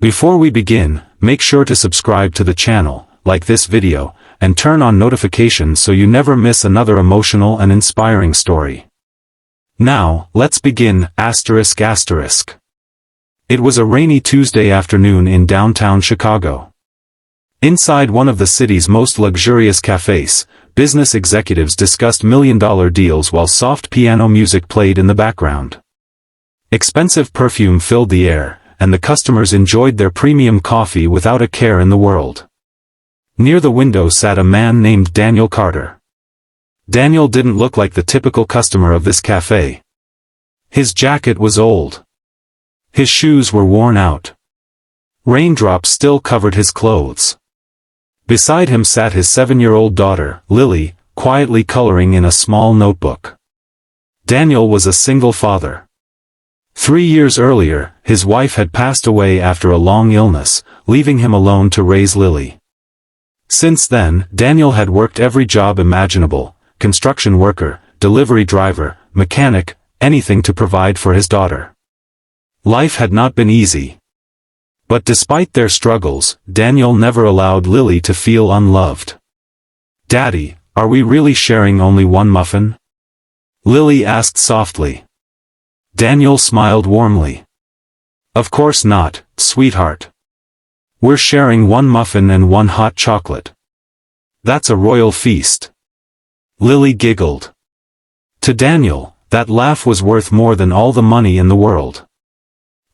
Before we begin, make sure to subscribe to the channel, like this video, and turn on notifications so you never miss another emotional and inspiring story. Now, let's begin. ****. It was a rainy Tuesday afternoon in downtown Chicago. Inside one of the city's most luxurious cafes, business executives discussed million-dollar deals while soft piano music played in the background. Expensive perfume filled the air, and the customers enjoyed their premium coffee without a care in the world. Near the window sat a man named Daniel Carter. Daniel didn't look like the typical customer of this cafe. His jacket was old. His shoes were worn out. Raindrops still covered his clothes. Beside him sat his 7-year-old daughter, Lily, quietly coloring in a small notebook. Daniel was a single father. 3 years earlier, his wife had passed away after a long illness, leaving him alone to raise Lily. Since then, Daniel had worked every job imaginable: construction worker, delivery driver, mechanic, anything to provide for his daughter. Life had not been easy. But despite their struggles, Daniel never allowed Lily to feel unloved. "Daddy, are we really sharing only one muffin?" Lily asked softly. Daniel smiled warmly. "Of course not, sweetheart. We're sharing one muffin and one hot chocolate. That's a royal feast." Lily giggled. To Daniel, that laugh was worth more than all the money in the world.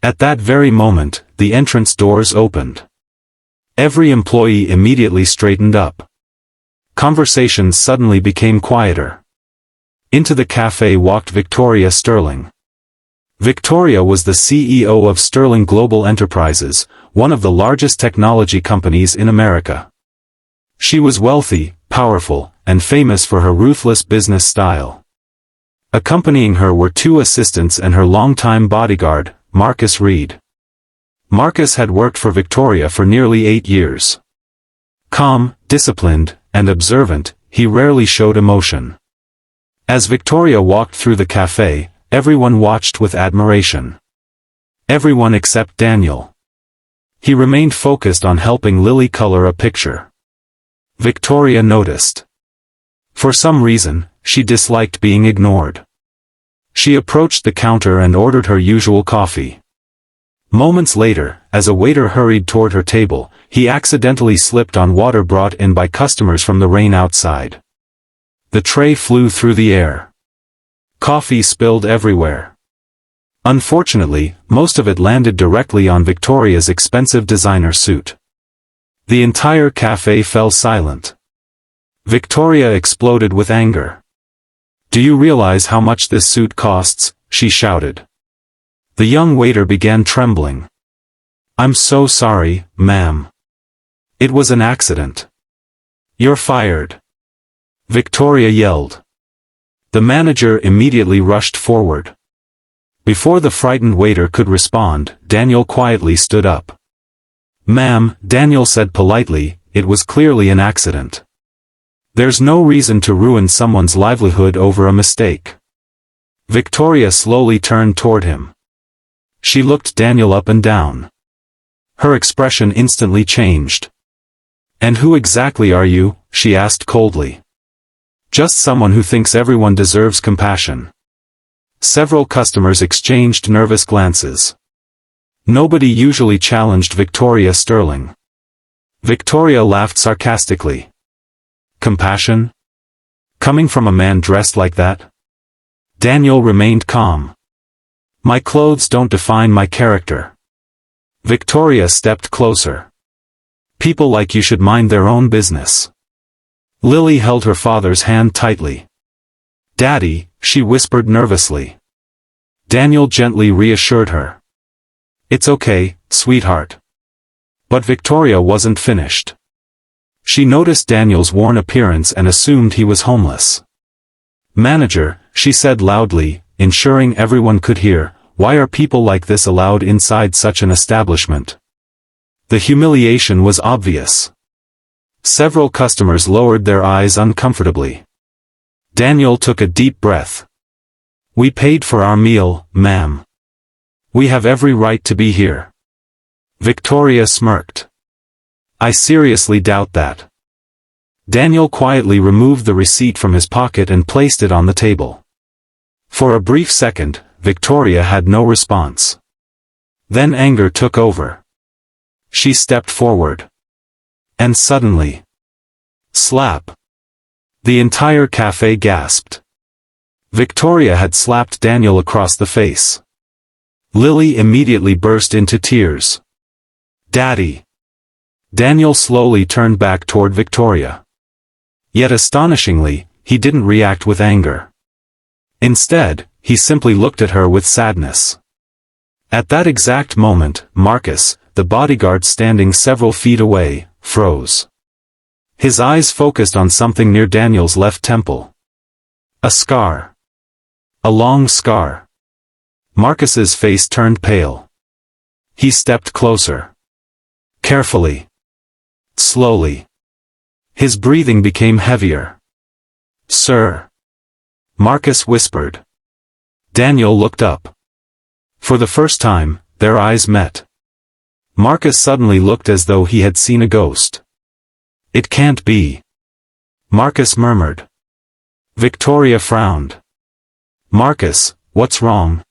At that very moment, the entrance doors opened. Every employee immediately straightened up. Conversations suddenly became quieter. Into the cafe walked Victoria Sterling. Victoria was the CEO of Sterling Global Enterprises, one of the largest technology companies in America. She was wealthy, powerful, and famous for her ruthless business style. Accompanying her were 2 assistants and her longtime bodyguard, Marcus Reed. Marcus had worked for Victoria for nearly 8 years. Calm, disciplined, and observant, he rarely showed emotion. As Victoria walked through the cafe, everyone watched with admiration. Everyone except Daniel. He remained focused on helping Lily color a picture. Victoria noticed. For some reason, she disliked being ignored. She approached the counter and ordered her usual coffee. Moments later, as a waiter hurried toward her table, he accidentally slipped on water brought in by customers from the rain outside. The tray flew through the air. Coffee spilled everywhere. Unfortunately, most of it landed directly on Victoria's expensive designer suit. The entire cafe fell silent. Victoria exploded with anger. "Do you realize how much this suit costs?" she shouted. The young waiter began trembling. "I'm so sorry, ma'am. It was an accident." "You're fired," Victoria yelled. The manager immediately rushed forward. Before the frightened waiter could respond, Daniel quietly stood up. "Ma'am," Daniel said politely, "it was clearly an accident. There's no reason to ruin someone's livelihood over a mistake." Victoria slowly turned toward him. She looked Daniel up and down. Her expression instantly changed. "And who exactly are you?" she asked coldly. "Just someone who thinks everyone deserves compassion." Several customers exchanged nervous glances. Nobody usually challenged Victoria Sterling. Victoria laughed sarcastically. "Compassion? Coming from a man dressed like that?" Daniel remained calm. "My clothes don't define my character." Victoria stepped closer. "People like you should mind their own business." Lily held her father's hand tightly. "Daddy," she whispered nervously. Daniel gently reassured her. "It's okay, sweetheart." But Victoria wasn't finished. She noticed Daniel's worn appearance and assumed he was homeless. "Manager," she said loudly, ensuring everyone could hear, "why are people like this allowed inside such an establishment?" The humiliation was obvious. Several customers lowered their eyes uncomfortably. Daniel took a deep breath. "We paid for our meal, ma'am. We have every right to be here." Victoria smirked. I seriously doubt that. Daniel quietly removed the receipt from his pocket and placed it on the table. For a brief second, Victoria had no response. Then anger took over. She stepped forward. And suddenly, slap! The entire cafe gasped. Victoria had slapped Daniel across the face. Lily immediately burst into tears. Daddy! Daniel slowly turned back toward Victoria. Yet astonishingly, he didn't react with anger. Instead, he simply looked at her with sadness. At that exact moment, Marcus, the bodyguard standing several feet away, froze. His eyes focused on something near Daniel's left temple. A scar. A long scar. Marcus's face turned pale. He stepped closer. Carefully. Slowly. His breathing became heavier. Sir. Marcus whispered. Daniel looked up. For the first time, their eyes met. Marcus suddenly looked as though he had seen a ghost. It can't be. Marcus murmured. Victoria frowned. Marcus, what's wrong?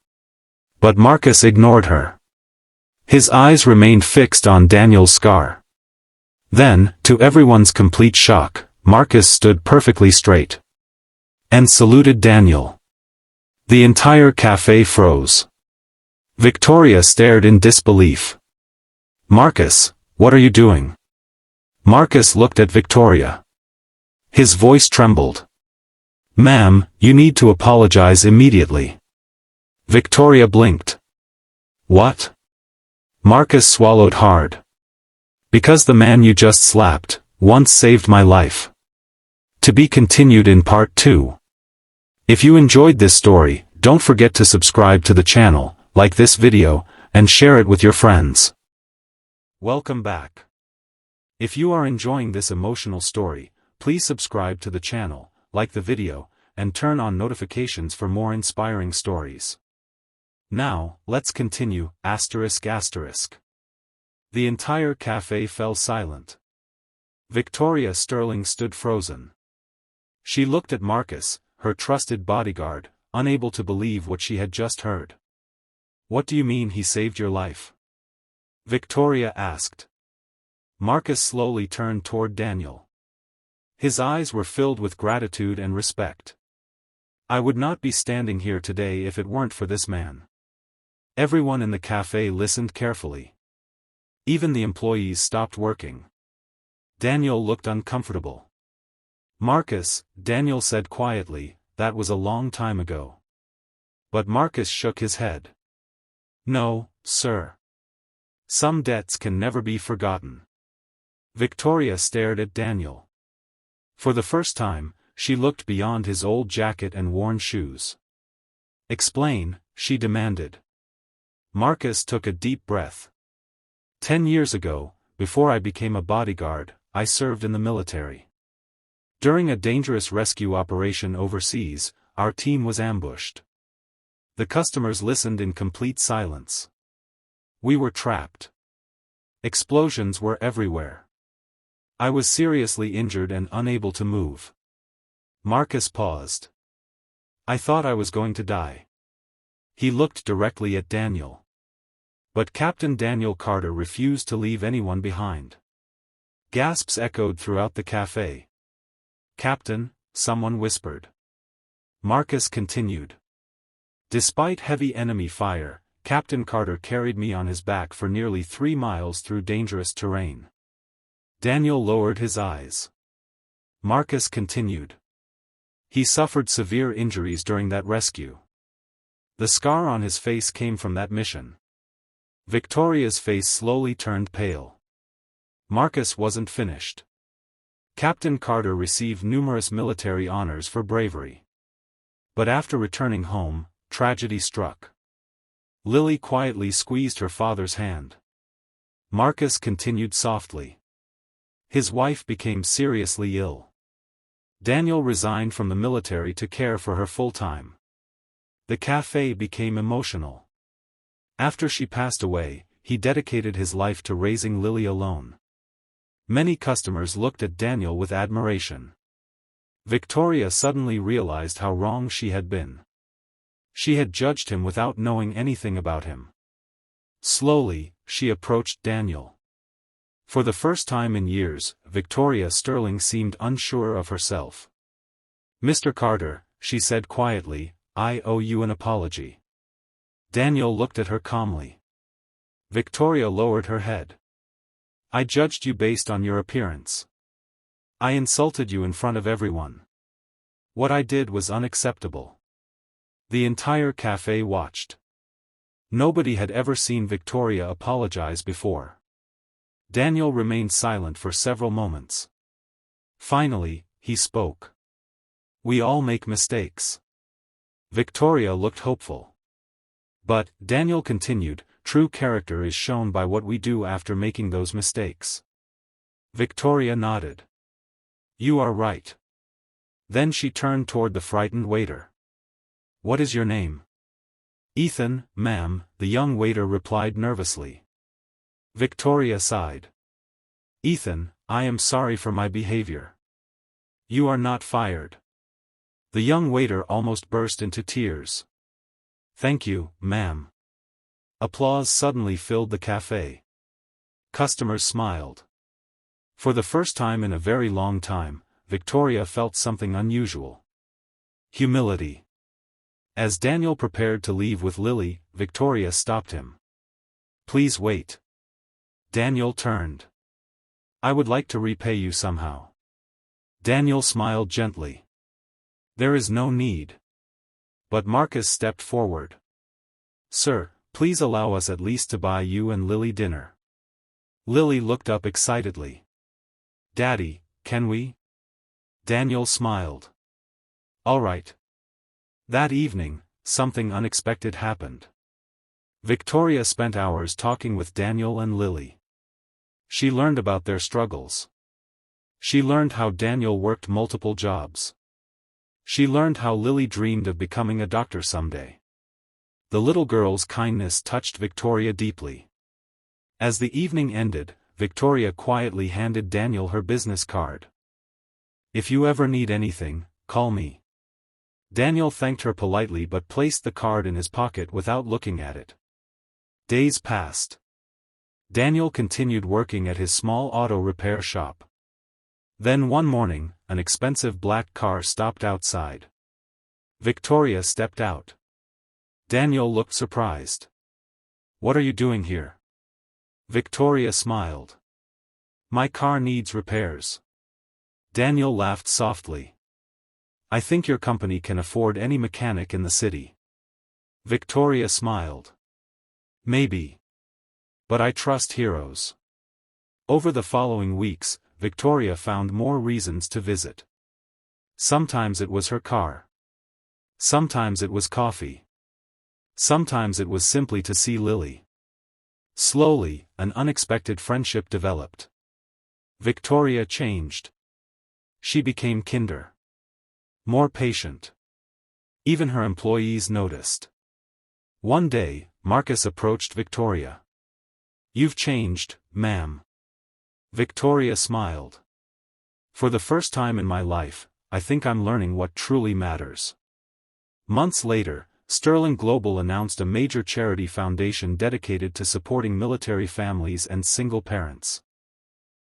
But Marcus ignored her. His eyes remained fixed on Daniel's scar. Then, to everyone's complete shock, Marcus stood perfectly straight. And saluted Daniel. The entire cafe froze. Victoria stared in disbelief. Marcus, what are you doing? Marcus looked at Victoria. His voice trembled. Ma'am, you need to apologize immediately. Victoria blinked. What? Marcus swallowed hard. Because the man you just slapped, once saved my life. To be continued in part 2. If you enjoyed this story, don't forget to subscribe to the channel, like this video, and share it with your friends. Welcome back. If you are enjoying this emotional story, please subscribe to the channel, like the video, and turn on notifications for more inspiring stories. Now, let's continue, ****. The entire cafe fell silent. Victoria Sterling stood frozen. She looked at Marcus, her trusted bodyguard, unable to believe what she had just heard. What do you mean he saved your life? Victoria asked. Marcus slowly turned toward Daniel. His eyes were filled with gratitude and respect. I would not be standing here today if it weren't for this man. Everyone in the cafe listened carefully. Even the employees stopped working. Daniel looked uncomfortable. Marcus, Daniel said quietly, that was a long time ago. But Marcus shook his head. No, sir. Some debts can never be forgotten. Victoria stared at Daniel. For the first time, she looked beyond his old jacket and worn shoes. Explain, she demanded. Marcus took a deep breath. 10 years ago, before I became a bodyguard, I served in the military. During a dangerous rescue operation overseas, our team was ambushed. The customers listened in complete silence. We were trapped. Explosions were everywhere. I was seriously injured and unable to move. Marcus paused. I thought I was going to die. He looked directly at Daniel. But Captain Daniel Carter refused to leave anyone behind. Gasps echoed throughout the cafe. Captain, someone whispered. Marcus continued. Despite heavy enemy fire, Captain Carter carried me on his back for nearly 3 miles through dangerous terrain. Daniel lowered his eyes. Marcus continued. He suffered severe injuries during that rescue. The scar on his face came from that mission. Victoria's face slowly turned pale. Marcus wasn't finished. Captain Carter received numerous military honors for bravery. But after returning home, tragedy struck. Lily quietly squeezed her father's hand. Marcus continued softly. His wife became seriously ill. Daniel resigned from the military to care for her full-time. The cafe became emotional. After she passed away, he dedicated his life to raising Lily alone. Many customers looked at Daniel with admiration. Victoria suddenly realized how wrong she had been. She had judged him without knowing anything about him. Slowly, she approached Daniel. For the first time in years, Victoria Sterling seemed unsure of herself. "Mr. Carter," she said quietly, "I owe you an apology." Daniel looked at her calmly. Victoria lowered her head. "I judged you based on your appearance. I insulted you in front of everyone. What I did was unacceptable." The entire cafe watched. Nobody had ever seen Victoria apologize before. Daniel remained silent for several moments. Finally, he spoke. "We all make mistakes." Victoria looked hopeful. "But," Daniel continued, "true character is shown by what we do after making those mistakes." Victoria nodded. "You are right." Then she turned toward the frightened waiter. "What is your name?" "Ethan, ma'am," the young waiter replied nervously. Victoria sighed. "Ethan, I am sorry for my behavior." "You are not fired." The young waiter almost burst into tears. "Thank you, ma'am." Applause suddenly filled the cafe. Customers smiled. For the first time in a very long time, Victoria felt something unusual. Humility. As Daniel prepared to leave with Lily, Victoria stopped him. "Please wait." Daniel turned. "I would like to repay you somehow." Daniel smiled gently. "There is no need." But Marcus stepped forward. "Sir, please allow us at least to buy you and Lily dinner." Lily looked up excitedly. "Daddy, can we?" Daniel smiled. "All right." That evening, something unexpected happened. Victoria spent hours talking with Daniel and Lily. She learned about their struggles. She learned how Daniel worked multiple jobs. She learned how Lily dreamed of becoming a doctor someday. The little girl's kindness touched Victoria deeply. As the evening ended, Victoria quietly handed Daniel her business card. "If you ever need anything, call me." Daniel thanked her politely but placed the card in his pocket without looking at it. Days passed. Daniel continued working at his small auto repair shop. Then one morning, an expensive black car stopped outside. Victoria stepped out. Daniel looked surprised. "What are you doing here?" Victoria smiled. "My car needs repairs." Daniel laughed softly. "I think your company can afford any mechanic in the city." Victoria smiled. "Maybe. But I trust heroes." Over the following weeks, Victoria found more reasons to visit. Sometimes it was her car. Sometimes it was coffee. Sometimes it was simply to see Lily. Slowly, an unexpected friendship developed. Victoria changed. She became kinder. More patient. Even her employees noticed. One day, Marcus approached Victoria. "You've changed, ma'am." Victoria smiled. "For the first time in my life, I think I'm learning what truly matters." Months later, Sterling Global announced a major charity foundation dedicated to supporting military families and single parents.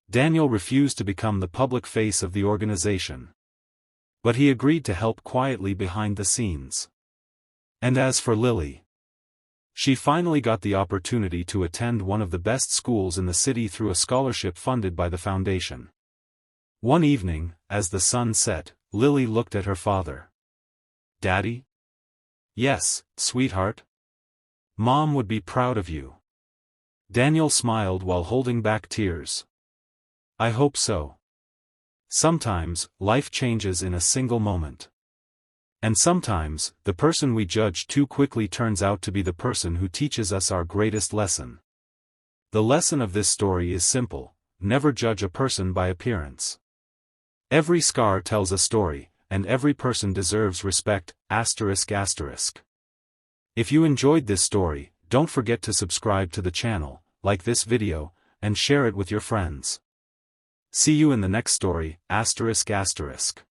Daniel refused to become the public face of the organization. But he agreed to help quietly behind the scenes. And as for Lily, she finally got the opportunity to attend one of the best schools in the city through a scholarship funded by the foundation. One evening, as the sun set, Lily looked at her father. "Daddy?" "Yes, sweetheart. Mom would be proud of you." Daniel smiled while holding back tears. "I hope so." Sometimes, life changes in a single moment. And sometimes, the person we judge too quickly turns out to be the person who teaches us our greatest lesson. The lesson of this story is simple: never judge a person by appearance. Every scar tells a story, and every person deserves respect. If you enjoyed this story, don't forget to subscribe to the channel, like this video, and share it with your friends. See you in the next story, ***.